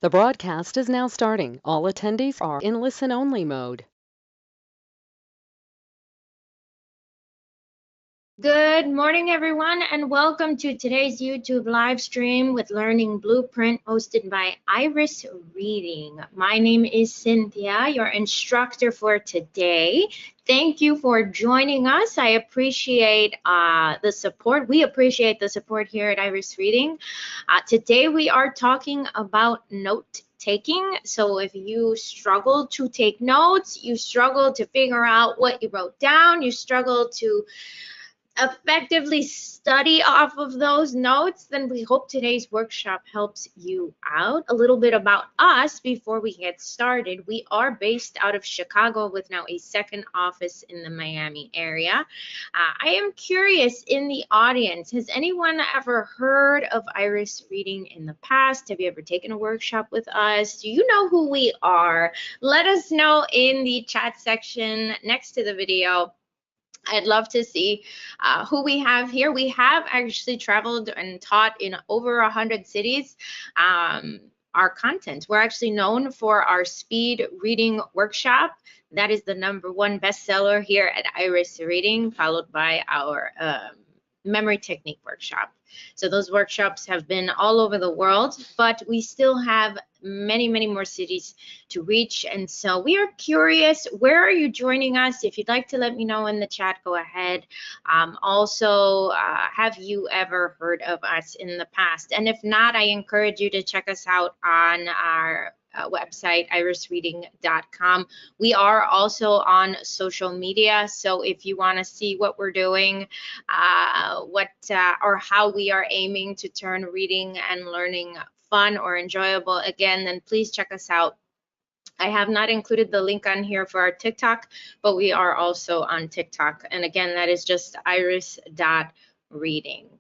The broadcast is now starting. All attendees are in listen-only mode. Good morning, everyone, and welcome to today's YouTube live stream with Learning Blueprint hosted by Iris Reading. My name is Cynthia, your instructor for today. Thank you for joining us. I appreciate the support. We appreciate the support here at Iris Reading. Today we are talking about note taking. So if you struggle to take notes, you struggle to figure out what you wrote down, you struggle to effectively study off of those notes, then we hope today's workshop helps you out. A little bit about us before we get started. We are based out of Chicago with now a second office in the Miami area. I am curious in the audience, has anyone ever heard of Iris Reading in the past? Have you ever taken a workshop with us? Do you know who we are? Let us know in the chat section next to the video. I'd love to see who we have here. We have actually traveled and taught in over 100 cities. Our content, we're actually known for our speed reading workshop. That is the #1 bestseller here at Iris Reading, followed by our memory technique workshop. So those workshops have been all over the world, but we still have many, many more cities to reach. And so we are curious, where are you joining us? If you'd like to let me know in the chat, go ahead. Also, have you ever heard of us in the past? And if not, I encourage you to check us out on our website, irisreading.com. We are also on social media, so if you want to see what we're doing, or how we are aiming to turn reading and learning fun or enjoyable again, then please check us out. I have not included the link on here for our TikTok, but we are also on TikTok. And again, that is just iris.reading.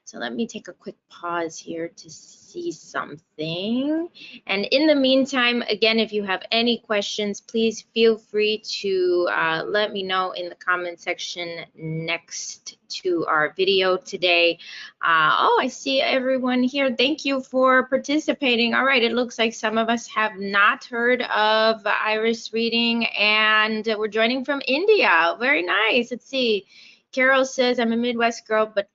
So let me take a quick pause here to see something. And in the meantime, again, if you have any questions, please feel free to let me know in the comment section next to our video today. Oh, I see everyone here. Thank you for participating. All right, it looks like some of us have not heard of Iris Reading, and we're joining from India. Very nice. Let's see. Carol says, I'm a Midwest girl, but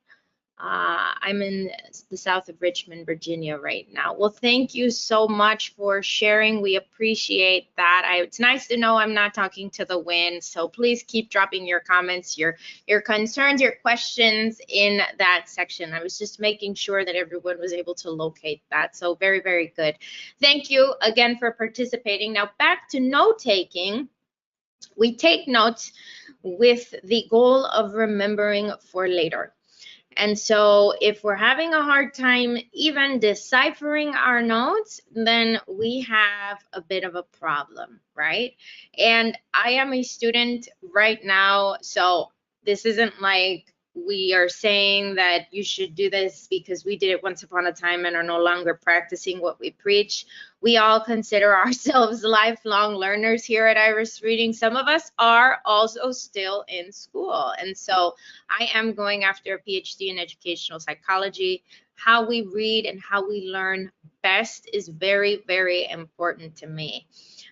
I'm in the south of Richmond, Virginia right now. Well, thank you so much for sharing. We appreciate that. It's nice to know I'm not talking to the wind. So please keep dropping your comments, your concerns, your questions in that section. I was just making sure that everyone was able to locate that. So very, very good. Thank you again for participating. Now back to note taking. We take notes with the goal of remembering for later. And so if we're having a hard time even deciphering our notes, then we have a bit of a problem, right? And I am a student right now, so this isn't like we are saying that you should do this because we did it once upon a time and are no longer practicing what we preach. We all consider ourselves lifelong learners here at Iris Reading. Some of us are also still in school. And so I am going after a PhD in educational psychology. How we read and how we learn best is very, very important to me.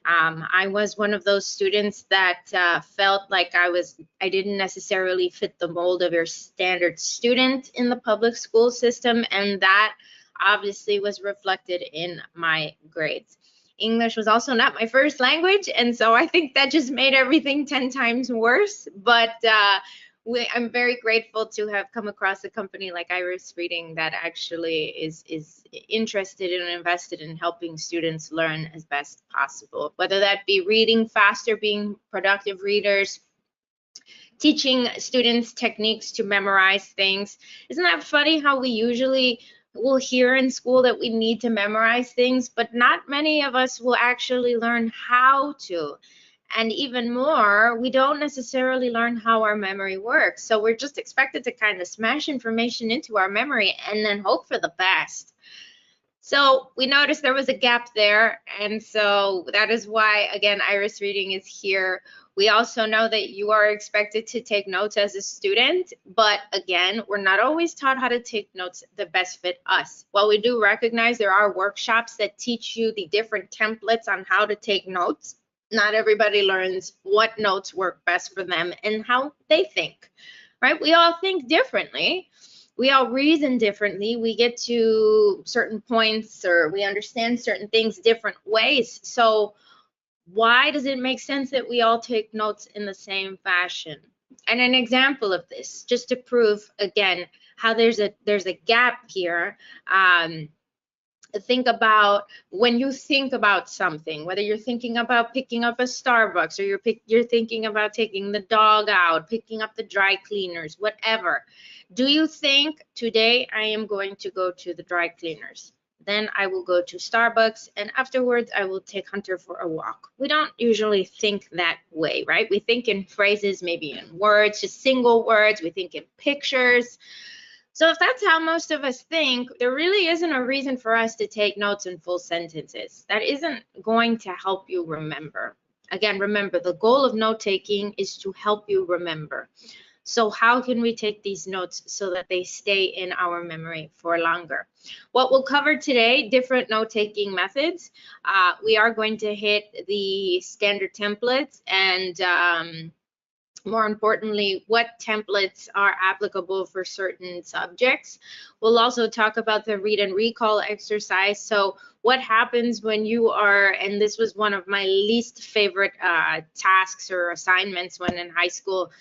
I was one of those students that felt like I didn't necessarily fit the mold of your standard student in the public school system, and that obviously was reflected in my grades. English was also not my first language, and so I think that just made everything 10 times worse. But I'm very grateful to have come across a company like Iris Reading that actually is interested and invested in helping students learn as best possible, whether that be reading faster, being productive readers, teaching students techniques to memorize things. Isn't that funny how we usually will hear in school that we need to memorize things, but not many of us will actually learn how to. And even more, we don't necessarily learn how our memory works. So we're just expected to kind of smash information into our memory and then hope for the best. So we noticed there was a gap there. And so that is why, again, Iris Reading is here We also know that you are expected to take notes as a student, but again, we're not always taught how to take notes that best fit us. While we do recognize there are workshops that teach you the different templates on how to take notes, not everybody learns what notes work best for them and how they think, right? We all think differently. We all reason differently. We get to certain points, or we understand certain things different ways. So why does it make sense that we all take notes in the same fashion? And an example of this, just to prove again how there's a gap here. Think about when you think about something, whether you're thinking about picking up a Starbucks, or you're thinking about taking the dog out, picking up the dry cleaners, whatever. Do you think today I am going to go to the dry cleaners? Then I will go to Starbucks, and afterwards I will take Hunter for a walk. We don't usually think that way, right? We think in phrases, maybe in words, just single words. We think in pictures. So if that's how most of us think, there really isn't a reason for us to take notes in full sentences. That isn't going to help you remember. Again, remember, the goal of note taking is to help you remember. So how can we take these notes so that they stay in our memory for longer? What we'll cover today, different note-taking methods. We are going to hit the standard templates and more importantly, what templates are applicable for certain subjects. We'll also talk about the read and recall exercise. So what happens when you are, and this was one of my least favorite tasks or assignments when in high school,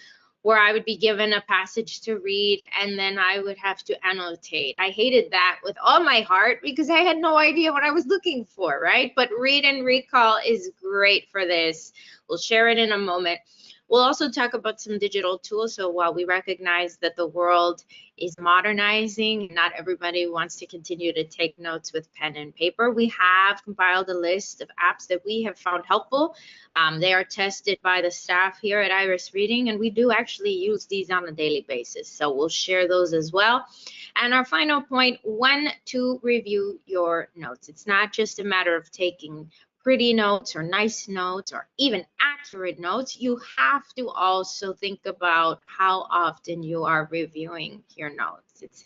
where I would be given a passage to read and then I would have to annotate. I hated that with all my heart because I had no idea what I was looking for, right? But read and recall is great for this. We'll share it in a moment. We'll also talk about some digital tools. So while we recognize that the world is modernizing, not everybody wants to continue to take notes with pen and paper, we have compiled a list of apps that we have found helpful. They are tested by the staff here at Iris Reading, and we do actually use these on a daily basis. So we'll share those as well. And our final point, when to review your notes. It's not just a matter of taking pretty notes or nice notes or even accurate notes. You have to also think about how often you are reviewing your notes. It's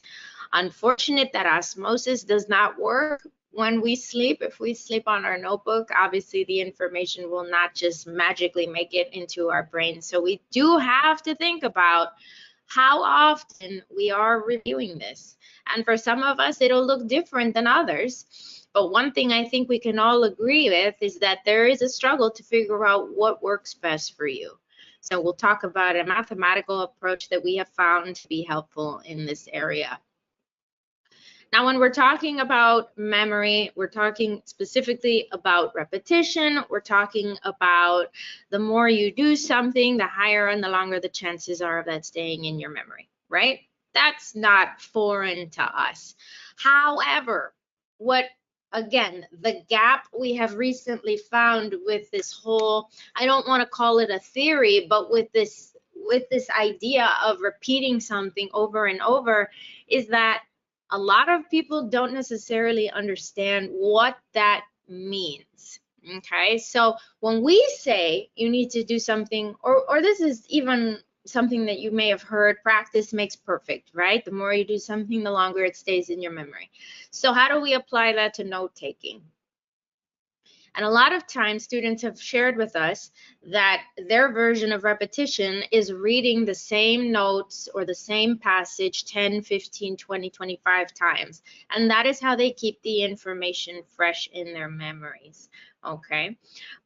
unfortunate that osmosis does not work when we sleep. If we sleep on our notebook, obviously the information will not just magically make it into our brain. So we do have to think about how often we are reviewing this. And for some of us, it'll look different than others. But one thing I think we can all agree with is that there is a struggle to figure out what works best for you. So we'll talk about a mathematical approach that we have found to be helpful in this area. Now, when we're talking about memory, we're talking specifically about repetition. We're talking about the more you do something, the higher and the longer the chances are of that staying in your memory, right? That's not foreign to us. However, again, the gap we have recently found with this whole, I don't want to call it a theory, but with this idea of repeating something over and over, is that a lot of people don't necessarily understand what that means. Okay, so when we say you need to do something, or this is even something that you may have heard, practice makes perfect, right? The more you do something, the longer it stays in your memory. So how do we apply that to note taking? And a lot of times students have shared with us that their version of repetition is reading the same notes or the same passage 10, 15, 20, 25 times. And that is how they keep the information fresh in their memories. Okay,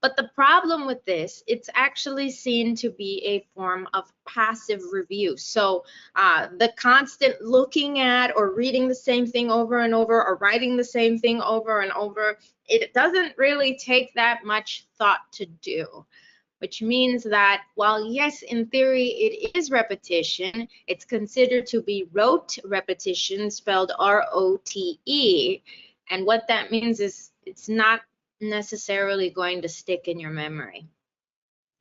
but the problem with this, it's actually seen to be a form of passive review. So the constant looking at or reading the same thing over and over, or writing the same thing over and over, it doesn't really take that much thought to do. Which means that while yes, in theory it is repetition, it's considered to be rote repetition, spelled R-O-T-E. And what that means is it's not necessarily going to stick in your memory.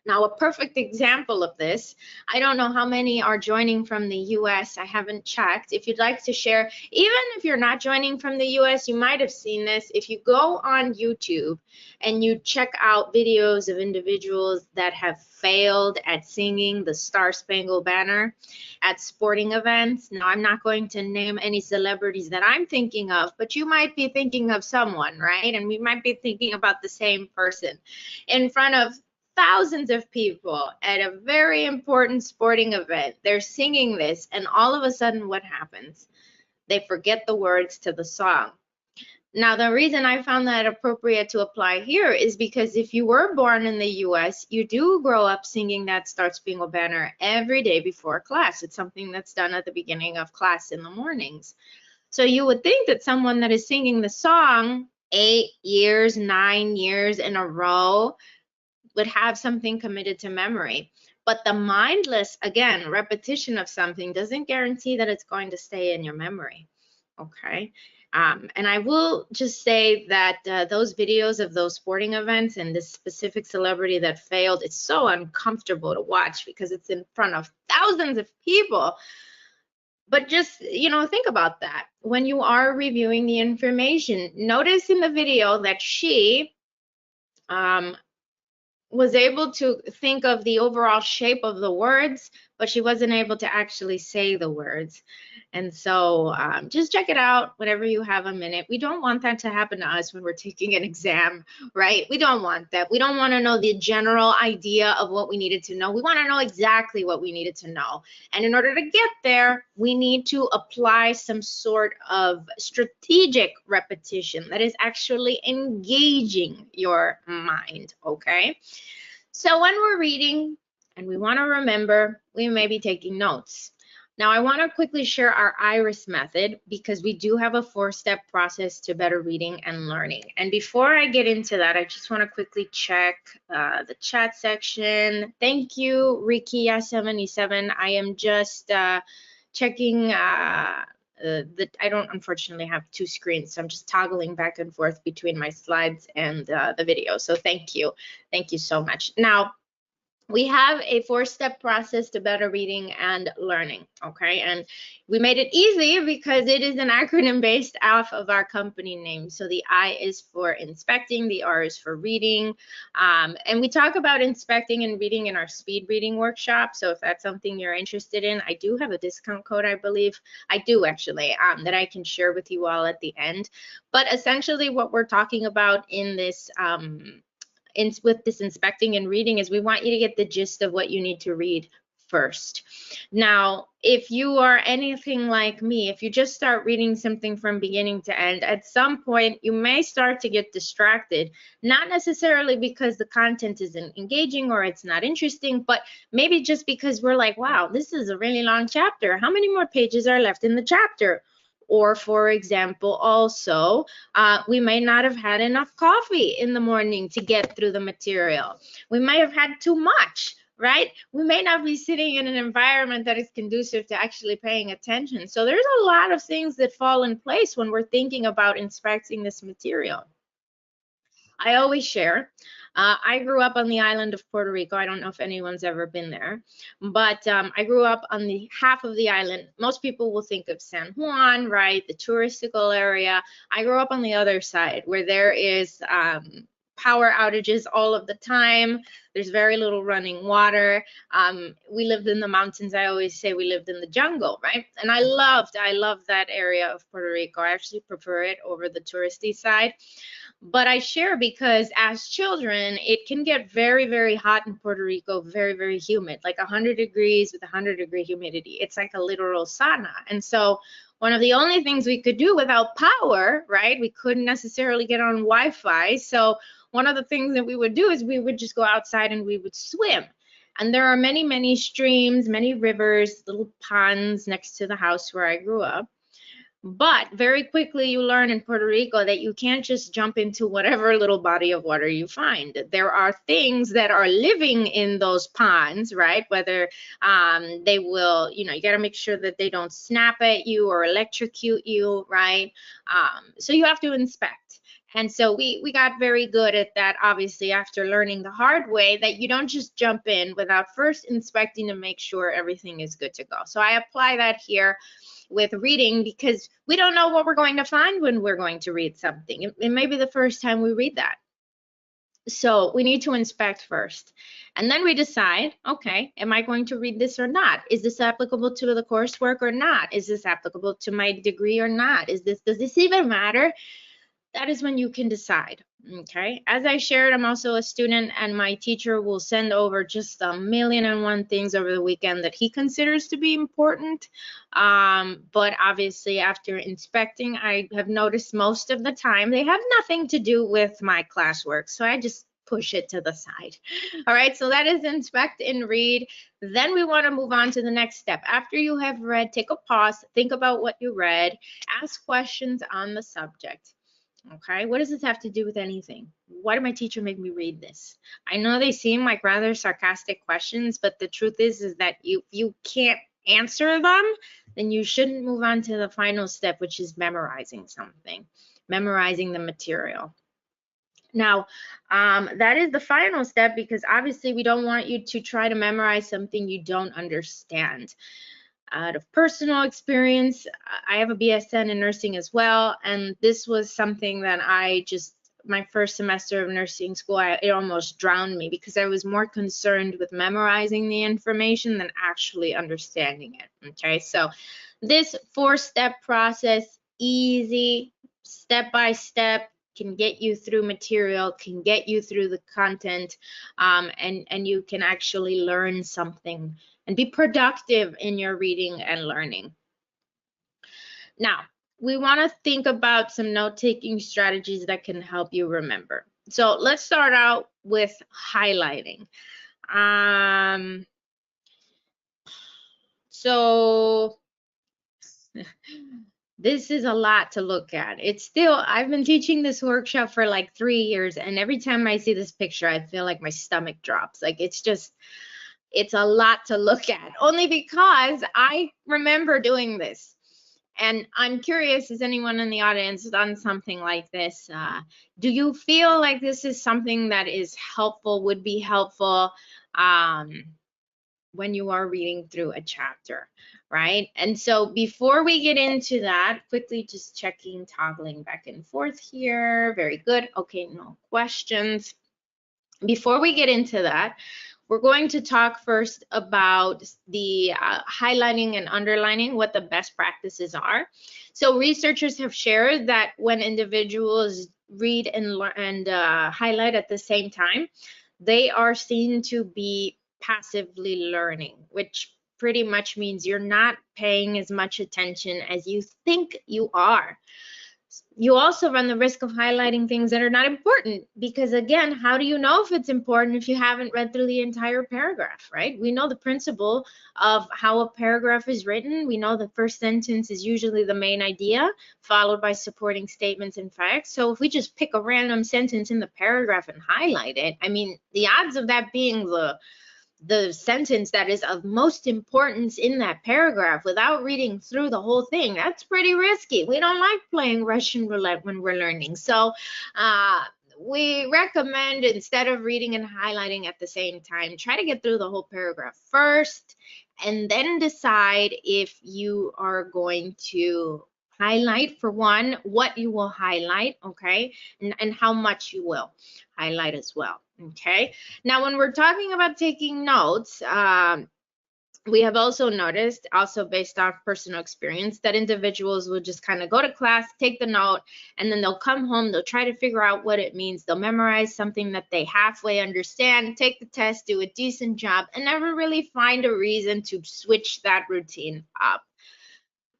Now, a perfect example of this, I don't know how many are joining from the US. I haven't checked. If you'd like to share, even if you're not joining from the US, you might have seen this. If you go on YouTube and you check out videos of individuals that have failed at singing the Star-Spangled Banner at sporting events. Now, I'm not going to name any celebrities that I'm thinking of, but you might be thinking of someone, right? And we might be thinking about the same person in front of thousands of people at a very important sporting event. They're singing this, and all of a sudden, what happens? They forget the words to the song. Now, the reason I found that appropriate to apply here is because if you were born in the US, you do grow up singing that Star-Spangled Banner every day before class. It's something that's done at the beginning of class in the mornings. So you would think that someone that is singing the song 8 years, 9 years in a row would have something committed to memory. But the mindless, again, repetition of something doesn't guarantee that it's going to stay in your memory, okay? And I will just say that those videos of those sporting events and this specific celebrity that failed, it's so uncomfortable to watch because it's in front of thousands of people. But just, think about that. When you are reviewing the information, notice in the video that she was able to think of the overall shape of the words, but she wasn't able to actually say the words. And so just check it out whenever you have a minute. We don't want that to happen to us when we're taking an exam, right? We don't want that. We don't want to know the general idea of what we needed to know. We want to know exactly what we needed to know. And in order to get there, we need to apply some sort of strategic repetition that is actually engaging your mind, okay? So when we're reading and we want to remember, we may be taking notes. Now, I want to quickly share our IRIS method because we do have a 4-step process to better reading and learning. And before I get into that, I just want to quickly check the chat section. Thank you, Rikia77. I am just checking. I don't unfortunately have 2 screens, so I'm just toggling back and forth between my slides and the video. So thank you so much. Now, we have a 4-step process to better reading and learning, okay? And we made it easy because it is an acronym based off of our company name. So the I is for inspecting, the R is for reading. And we talk about inspecting and reading in our speed reading workshop. So if that's something you're interested in, I do have a discount code, I believe. I do actually, that I can share with you all at the end. But essentially what we're talking about in this with this inspecting and reading is we want you to get the gist of what you need to read first. Now, if you are anything like me, if you just start reading something from beginning to end, at some point you may start to get distracted, not necessarily because the content isn't engaging or it's not interesting, but maybe just because we're like, wow, this is a really long chapter. How many more pages are left in the chapter? Or, for example, also, we may not have had enough coffee in the morning to get through the material. We may have had too much, right? We may not be sitting in an environment that is conducive to actually paying attention. So there's a lot of things that fall in place when we're thinking about inspecting this material. I always share. I grew up on the island of Puerto Rico. I don't know if anyone's ever been there, but I grew up on the half of the island. Most people will think of San Juan, right? The touristical area. I grew up on the other side where there is power outages all of the time. There's very little running water. We lived in the mountains. I always say we lived in the jungle, right? And I loved that area of Puerto Rico. I actually prefer it over the touristy side. But I share because as children, it can get very, very hot in Puerto Rico, very, very humid, like 100 degrees with 100-degree humidity. It's like a literal sauna. And so one of the only things we could do without power, right? We couldn't necessarily get on Wi-Fi. So one of the things that we would do is we would just go outside and we would swim. And there are many, many streams, many rivers, little ponds next to the house where I grew up. But very quickly you learn in Puerto Rico that you can't just jump into whatever little body of water you find. There are things that are living in those ponds, right? Whether they will, you got to make sure that they don't snap at you or electrocute you, right? So you have to inspect. And so we got very good at that, obviously, after learning the hard way, that you don't just jump in without first inspecting to make sure everything is good to go. So I apply that here with reading, because we don't know what we're going to find when we're going to read something. It may be the first time we read that. So we need to inspect first. And then we decide, okay, am I going to read this or not? Is this applicable to the coursework or not? Is this applicable to my degree or not? Does this even matter? That is when you can decide. Okay, as I shared, I'm also a student, and my teacher will send over just 1,000,001 things over the weekend that he considers to be important. But obviously, after inspecting, I have noticed most of the time they have nothing to do with my classwork, so I just push it to the side. All right, so that is inspect and read. Then we want to move on to the next step. After you have read, take a pause, think about what you read, ask questions on the subject. Okay, what does this have to do with anything? Why did my teacher make me read this? I know they seem like rather sarcastic questions, but the truth is that you can't answer them, then you shouldn't move on to the final step, which is memorizing something, memorizing the material. Now, that is the final step, because obviously we don't want you to try to memorize something you don't understand. Out of personal experience, I have a BSN in nursing as well, and this was something that my first semester of nursing school, it almost drowned me, because I was more concerned with memorizing the information than actually understanding it. Okay, so this 4-step process, easy, step by step, can get you through material, can get you through the content, and you can actually learn something and be productive in your reading and learning. Now, we want to think about some note-taking strategies that can help you remember. So let's start out with highlighting. So this is a lot to look at. I've been teaching this workshop for like 3 years, and every time I see this picture, I feel like my stomach drops. Like, it's a lot to look at, only because I remember doing this. And I'm curious, has anyone in the audience done something like this? Do you feel like this is something that is helpful, would be helpful when you are reading through a chapter, right? And so before we get into that, quickly just checking, toggling back and forth here. Very good. Okay, no questions. Before we get into that, we're going to talk first about the highlighting and underlining, what the best practices are. So researchers have shared that when individuals read and highlight at the same time, they are seen to be passively learning, which pretty much means you're not paying as much attention as you think you are. You also run the risk of highlighting things that are not important, because again, how do you know if it's important if you haven't read through the entire paragraph, right? We know the principle of how a paragraph is written. We know the first sentence is usually the main idea, followed by supporting statements and facts. So if we just pick a random sentence in the paragraph and highlight it, I mean, the odds of that being the sentence that is of most importance in that paragraph without reading through the whole thing, that's pretty risky. We don't like playing Russian roulette when we're learning. So we recommend, instead of reading and highlighting at the same time, try to get through the whole paragraph first, and then decide if you are going to highlight, for one, what you will highlight, okay, and how much you will highlight as well. Okay, now when we're talking about taking notes, we have also noticed, also based off personal experience, that individuals will just kind of go to class, take the note, and then they'll come home, they'll try to figure out what it means. They'll memorize something that they halfway understand, take the test, do a decent job, and never really find a reason to switch that routine up.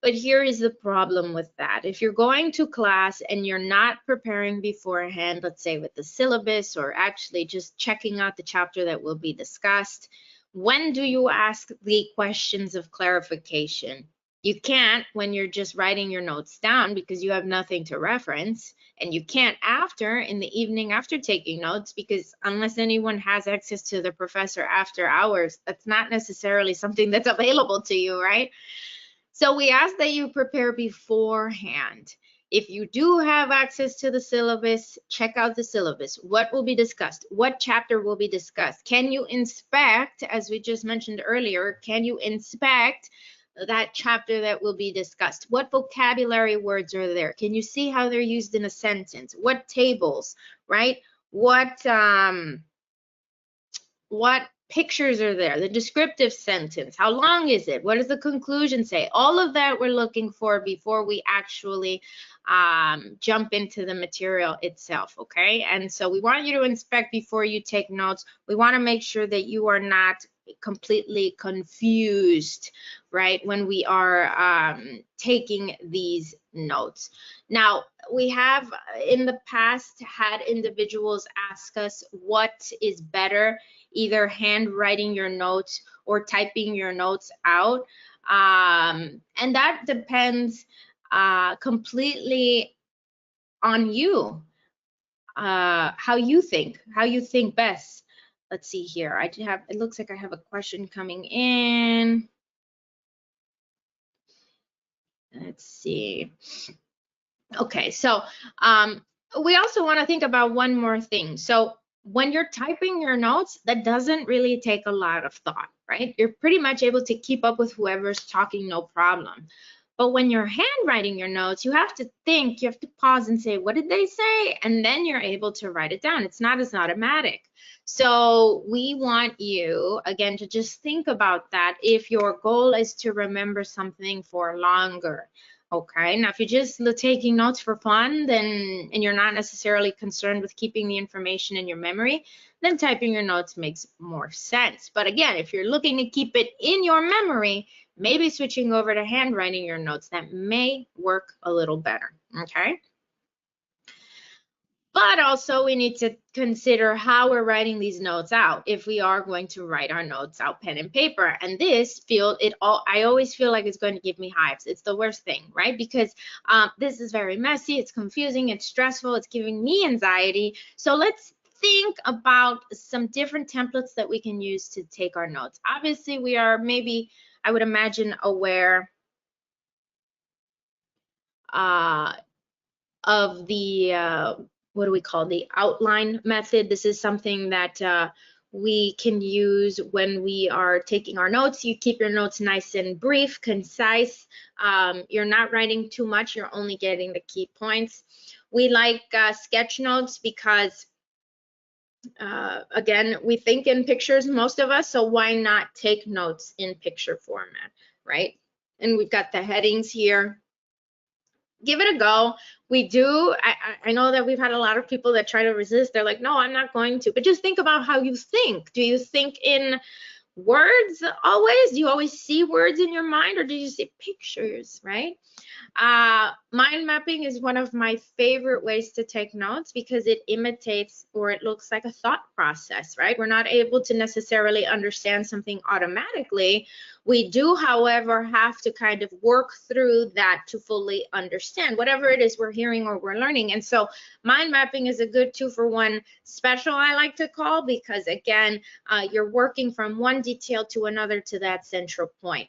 But here is the problem with that. If you're going to class and you're not preparing beforehand, let's say with the syllabus or actually just checking out the chapter that will be discussed, when do you ask the questions of clarification? You can't when you're just writing your notes down because you have nothing to reference, and you can't in the evening after taking notes, because unless anyone has access to the professor after hours, that's not necessarily something that's available to you, right? So we ask that you prepare beforehand. If you do have access to the syllabus, check out the syllabus. What will be discussed? What chapter will be discussed? Can you inspect, as we just mentioned earlier, can you inspect that chapter that will be discussed? What vocabulary words are there? Can you see how they're used in a sentence? What tables, right? What pictures are there? The descriptive sentence, how long is it? What does the conclusion say? All of that we're looking for before we actually jump into the material itself, okay? And so we want you to inspect before you take notes. We want to make sure that you are not completely confused, right, when we are taking these notes. Now, we have in the past had individuals ask us what is better, either handwriting your notes or typing your notes out. And that depends completely on you, how you think best. Let's see here. It looks like I have a question coming in. Let's see. Okay, so we also want to think about one more thing. So when you're typing your notes, that doesn't really take a lot of thought, right? You're pretty much able to keep up with whoever's talking, no problem. But when you're handwriting your notes, you have to think, you have to pause and say, what did they say? And then you're able to write it down. It's not as automatic. So we want you, again, to just think about that if your goal is to remember something for longer. Okay, now if you're just taking notes for fun, and you're not necessarily concerned with keeping the information in your memory, then typing your notes makes more sense. But again, if you're looking to keep it in your memory, maybe switching over to handwriting your notes, that may work a little better, okay? But also we need to consider how we're writing these notes out if we are going to write our notes out pen and paper. And this field, I always feel like it's going to give me hives. It's the worst thing, right? Because this is very messy, it's confusing, it's stressful, it's giving me anxiety. So let's think about some different templates that we can use to take our notes. Obviously, we are maybe, I would imagine, aware of the what do we call the outline method. This is something that we can use when we are taking our notes. You keep your notes nice and brief, concise. You're not writing too much, you're only getting the key points. We like sketch notes because again, we think in pictures, most of us, so why not take notes in picture format, right? And we've got the headings here. Give it a go. I know that we've had a lot of people that try to resist. They're like, no, I'm not going to. But just think about how you think. Do you think in words always? Do you always see words in your mind, or do you see pictures, right? Mind mapping is one of my favorite ways to take notes because it imitates, or it looks like, a thought process, right? We're not able to necessarily understand something automatically. We do, however, have to kind of work through that to fully understand whatever it is we're hearing or we're learning. And so mind mapping is a good 2-for-1 special, I like to call, because again, you're working from one detail to another to that central point.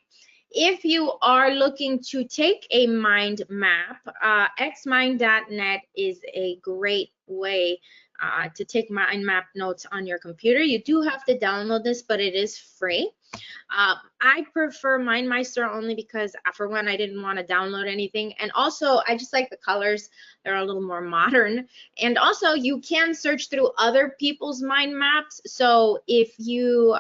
If you are looking to take a mind map, xmind.net is a great way to take mind map notes on your computer. You do have to download this, but it is free. I prefer MindMeister only because, for one, I didn't want to download anything, and also I just like the colors. They're a little more modern, and also you can search through other people's mind maps. So if you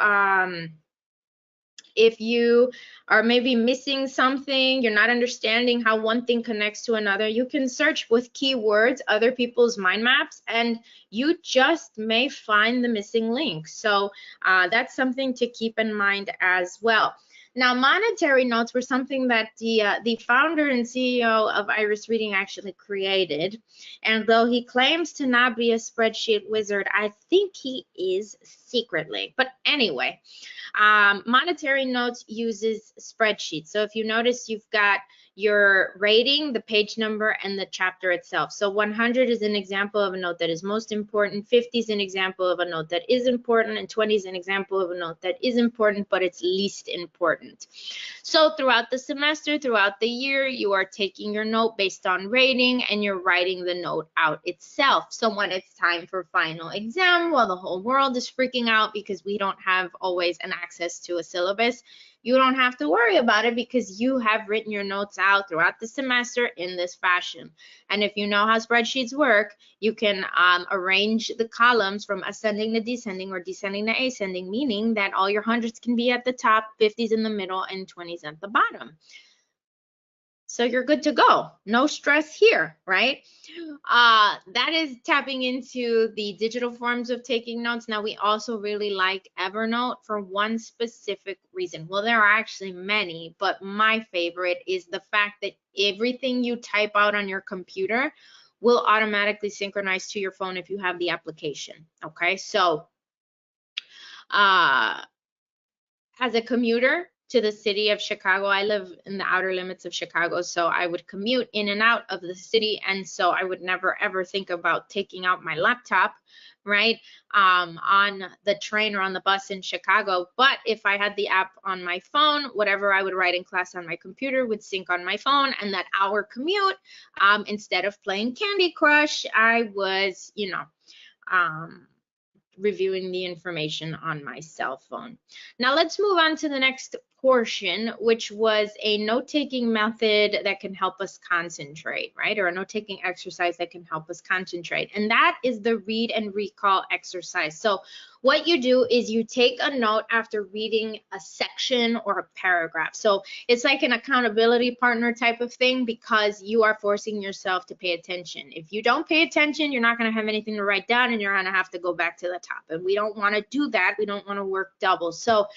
are maybe missing something, you're not understanding how one thing connects to another, you can search with keywords other people's mind maps, and you just may find the missing link. So that's something to keep in mind as well. Now, monetary notes were something that the founder and CEO of Iris Reading actually created. And though he claims to not be a spreadsheet wizard, I think he is secretly. But anyway, monetary notes uses spreadsheets. So if you notice, you've got your rating, the page number, and the chapter itself. So 100 is an example of a note that is most important, 50 is an example of a note that is important, and 20 is an example of a note that is important, but it's least important. So throughout the semester, throughout the year, you are taking your note based on rating, and you're writing the note out itself. So when it's time for final exam, while the whole world is freaking out because we don't have always an access to a syllabus, you don't have to worry about it because you have written your notes out throughout the semester in this fashion. And if you know how spreadsheets work, you can arrange the columns from ascending to descending or descending to ascending, meaning that all your hundreds can be at the top, 50s in the middle, and 20s at the bottom. So you're good to go. No stress here, right? That is tapping into the digital forms of taking notes. Now, we also really like Evernote for one specific reason. Well, there are actually many, but my favorite is the fact that everything you type out on your computer will automatically synchronize to your phone if you have the application. Okay, so as a commuter to the city of Chicago, I live in the outer limits of Chicago, so I would commute in and out of the city, and so I would never ever think about taking out my laptop, right, on the train or on the bus in Chicago. But if I had the app on my phone, whatever I would write in class on my computer would sync on my phone, and that hour commute, instead of playing Candy Crush, I was, reviewing the information on my cell phone. Now let's move on to the next portion, which was a note-taking method that can help us concentrate, right? Or a note-taking exercise that can help us concentrate. And that is the read and recall exercise. So what you do is you take a note after reading a section or a paragraph. So it's like an accountability partner type of thing because you are forcing yourself to pay attention. If you don't pay attention, you're not going to have anything to write down and you're going to have to go back to the top. And we don't want to do that. We don't want to work double. So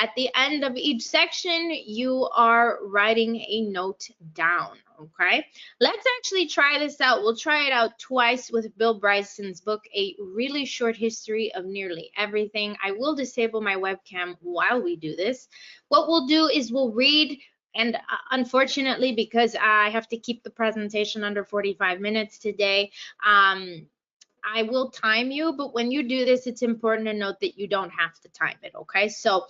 at the end of each section, you are writing a note down, okay? Let's actually try this out. We'll try it out twice with Bill Bryson's book, A Really Short History of Nearly Everything. I will disable my webcam while we do this. What we'll do is we'll read, and unfortunately, because I have to keep the presentation under 45 minutes today, I will time you, but when you do this, it's important to note that you don't have to time it, okay? So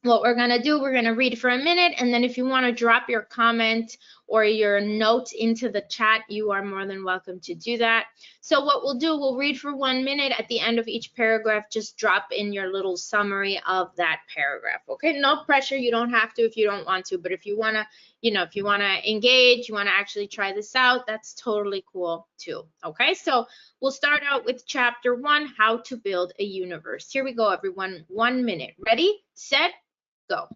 what we're going to do, we're going to read for a minute, and then if you want to drop your comment or your note into the chat, you are more than welcome to do that. So what we'll do, we'll read for 1 minute. At the end of each paragraph, just drop in your little summary of that paragraph, okay? No pressure, you don't have to if you don't want to, but if you want to, if you want to engage, you want to actually try this out, that's totally cool too, okay? So we'll start out with chapter 1, How to Build a Universe. Here we go, everyone, 1 minute. Ready, set, go.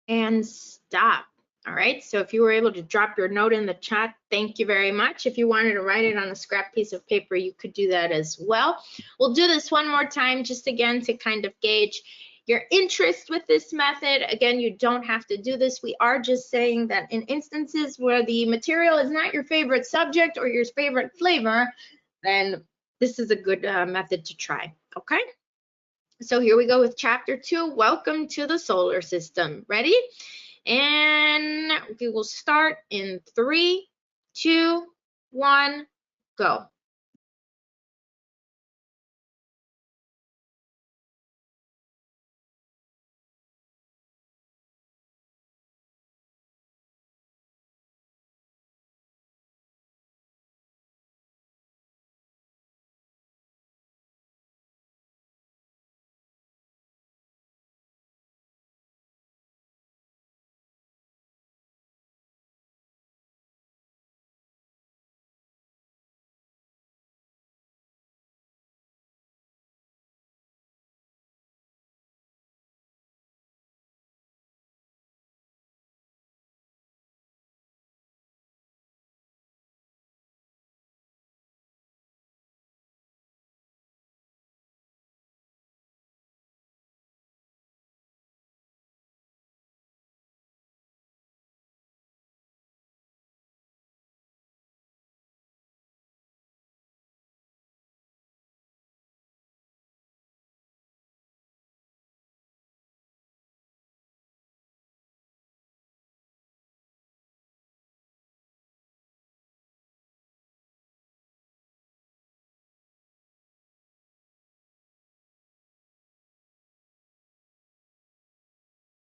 And stop. All right, so if you were able to drop your note in the chat, thank you very much. If you wanted to write it on a scrap piece of paper, you could do that as well. We'll do this one more time, just again to kind of gauge your interest with this method. Again, you don't have to do this. We are just saying that in instances where the material is not your favorite subject or your favorite flavor, then this is a good method to try, okay? So here we go with chapter 2, Welcome to the Solar System. Ready? And we will start in 3, 2, 1, go.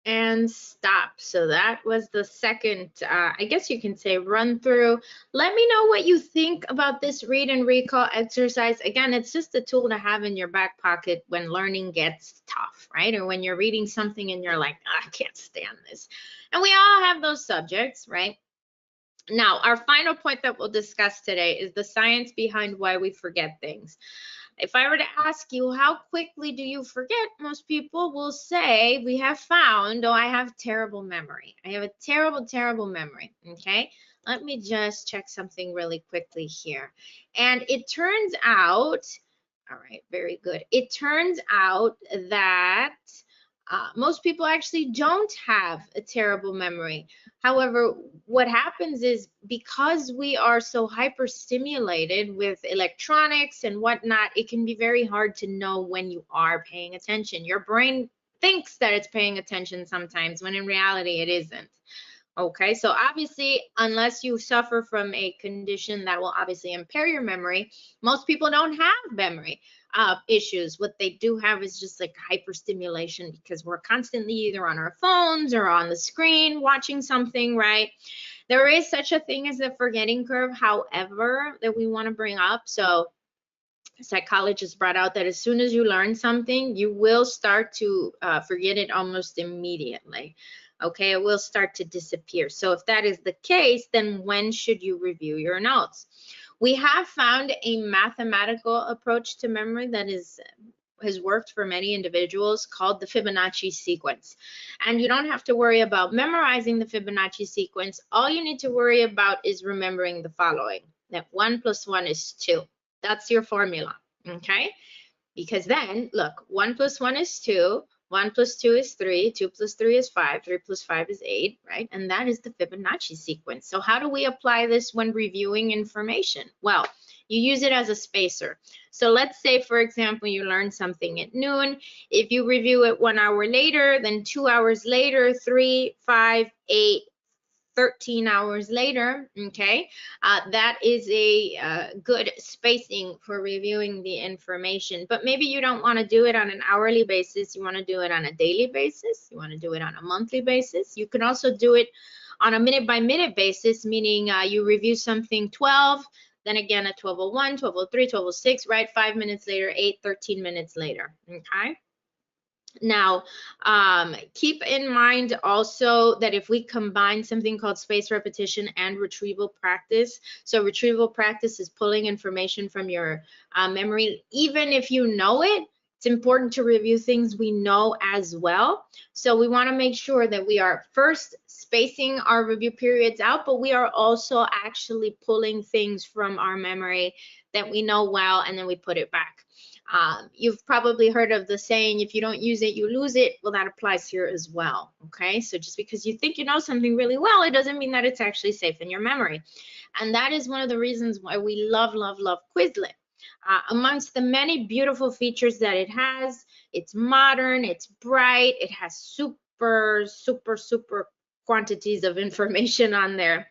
and stop. So that was the second, I guess you can say, run through. Let me know what you think about this read and recall exercise. Again, it's just a tool to have in your back pocket when learning gets tough, right? Or when you're reading something and you're like, I can't stand this. And we all have those subjects, right? Now, our final point that we'll discuss today is the science behind why we forget things. If I were to ask you, how quickly do you forget? Most people will say, we have found, oh, I have terrible memory. I have a terrible, terrible memory, okay? Let me just check something really quickly here. And it turns out, all right, very good. It turns out that most people actually don't have a terrible memory. However, what happens is because we are so hyperstimulated with electronics and whatnot, it can be very hard to know when you are paying attention. Your brain thinks that it's paying attention sometimes when in reality it isn't. Okay, so obviously, unless you suffer from a condition that will obviously impair your memory, most people don't have memory issues. What they do have is just like hyperstimulation because we're constantly either on our phones or on the screen watching something, right? There is such a thing as the forgetting curve, however, that we want to bring up. So psychologists brought out that as soon as you learn something, you will start to forget it almost immediately. Okay, it will start to disappear. So if that is the case, then when should you review your notes? We have found a mathematical approach to memory that has worked for many individuals called the Fibonacci sequence. And you don't have to worry about memorizing the Fibonacci sequence. All you need to worry about is remembering the following, that 1 + 1 is 2. That's your formula, okay? Because then, look, 1 + 1 is 2, 1 + 2 is 3, 2 + 3 is 5, 3 + 5 is 8, right? And that is the Fibonacci sequence. So how do we apply this when reviewing information? Well, you use it as a spacer. So let's say, for example, you learn something at noon. If you review it 1 hour later, then 2 hours later, 3, 5, 8, 13 hours later, okay, that is a good spacing for reviewing the information. But maybe you don't want to do it on an hourly basis. You want to do it on a daily basis. You want to do it on a monthly basis. You can also do it on a minute-by-minute basis, meaning you review something 12, then again at 12:01, 12:03, 12:06, right? 5 minutes later, 8, 13 minutes later, okay? Now, keep in mind also that if we combine something called spaced repetition and retrieval practice, so retrieval practice is pulling information from your memory, even if you know it, it's important to review things we know as well. So we want to make sure that we are first spacing our review periods out, but we are also actually pulling things from our memory that we know well, and then we put it back. You've probably heard of the saying, if you don't use it, you lose it. Well, that applies here as well, okay? So just because you think you know something really well, it doesn't mean that it's actually safe in your memory. And that is one of the reasons why we love, love, love Quizlet. Amongst the many beautiful features that it has, it's modern, it's bright, it has super, super, super quantities of information on there.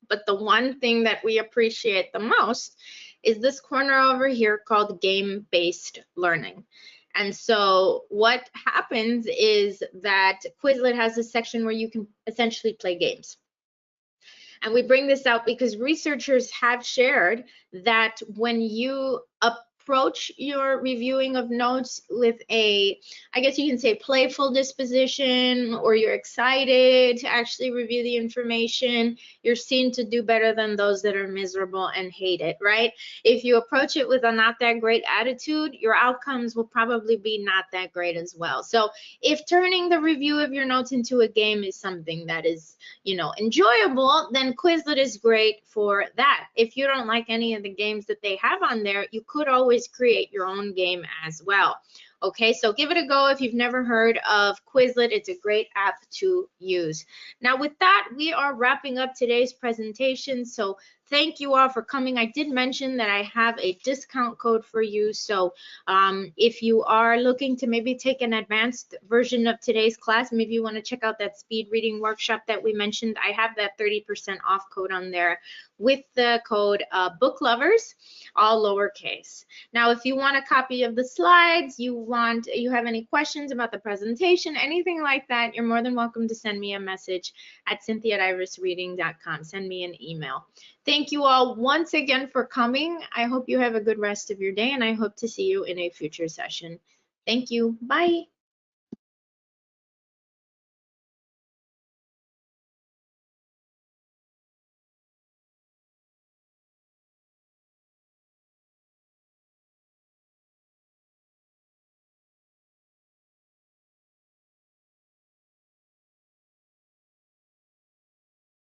But the one thing that we appreciate the most is this corner over here called game-based learning. And so what happens is that Quizlet has a section where you can essentially play games. And we bring this out because researchers have shared that when you approach your reviewing of notes with a, I guess you can say, playful disposition, or you're excited to actually review the information, you're seen to do better than those that are miserable and hate it, right? If you approach it with a not that great attitude, your outcomes will probably be not that great as well. So if turning the review of your notes into a game is something that is, you know, enjoyable, then Quizlet is great for that. If you don't like any of the games that they have on there, you could always create your own game as well. Okay, so give it a go if you've never heard of Quizlet. It's a great app to use. Now with that, we are wrapping up today's presentation. So thank you all for coming. I did mention that I have a discount code for you. So if you are looking to maybe take an advanced version of today's class, maybe you want to check out that speed reading workshop that we mentioned, I have that 30% off code on there with the code BookLovers, all lowercase. Now, if you want a copy of the slides, you you have any questions about the presentation, anything like that, you're more than welcome to send me a message at cynthia@irisreading.com. Send me an email. Thank you all once again for coming. I hope you have a good rest of your day, and I hope to see you in a future session. Thank you. Bye.